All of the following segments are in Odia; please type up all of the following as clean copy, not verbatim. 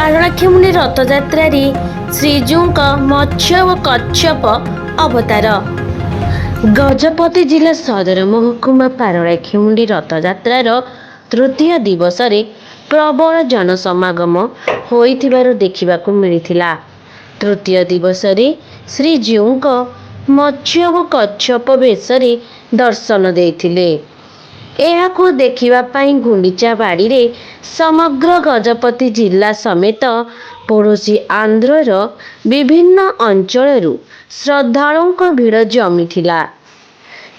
ପାରଳାଖେମୁଣ୍ଡି ରଥଯାତ୍ରାରେ ଶ୍ରୀଜୀଉଙ୍କ ମତ୍ସ୍ୟ ଓ କଚ୍ଛପ ଅବତାର। ଗଜପତି ଜିଲ୍ଲା ସଦର ମହକୁମା ପାରଳାଖେମୁଣ୍ଡି ରଥଯାତ୍ରାର ତୃତୀୟ ଦିବସରେ ପ୍ରବଳ ଜନସମାଗମ ହୋଇଥିବାର ଦେଖିବାକୁ ମିଳିଥିଲା। ତୃତୀୟ ଦିବସରେ ଶ୍ରୀଜୀଉଙ୍କ ମତ୍ସ୍ୟ ଓ କଚ୍ଛପ ବେଶରେ ଦର୍ଶନ ଦେଇଥିଲେ। ଏହାକୁ ଦେଖିବା ପାଇଁ ଗୁଣ୍ଡିଚା ବାଡ଼ିରେ ସମଗ୍ର ଗଜପତି ଜିଲ୍ଲା ସମେତ ପଡ଼ୋଶୀ ଆନ୍ଧ୍ରର ବିଭିନ୍ନ ଅଞ୍ଚଳରୁ ଶ୍ରଦ୍ଧାଳୁଙ୍କ ଭିଡ଼ ଜମିଥିଲା।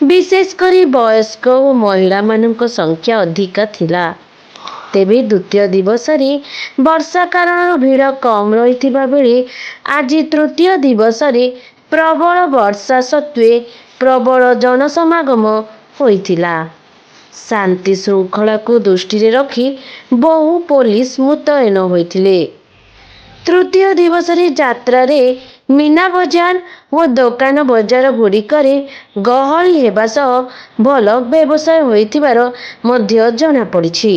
ବିଶେଷ କରି ବୟସ୍କ ଓ ମହିଳାମାନଙ୍କ ସଂଖ୍ୟା ଅଧିକ ଥିଲା। ତେବେ ଦ୍ୱିତୀୟ ଦିବସରେ ବର୍ଷା କାରଣରୁ ଭିଡ଼ କମ୍ ରହିଥିବା ବେଳେ ଆଜି ତୃତୀୟ ଦିବସରେ ପ୍ରବଳ ବର୍ଷା ସତ୍ତ୍ୱେ ପ୍ରବଳ ଜନସମାଗମ ହୋଇଥିଲା। ଶାନ୍ତି ଶୃଙ୍ଖଳାକୁ ଦୃଷ୍ଟିରେ ରଖି ବହୁ ପୋଲିସ ମୁତୟନ ହୋଇଥିଲେ। ତୃତୀୟ ଦିବସରେ ଯାତ୍ରାରେ ମୀନା ବଜାର ଓ ଦୋକାନ ବଜାର ଗୁଡ଼ିକରେ ଗହଳି ହେବା ସହ ଭଲ ବ୍ୟବସାୟ ହୋଇଥିବାର ମଧ୍ୟ ଜଣାପଡ଼ିଛି।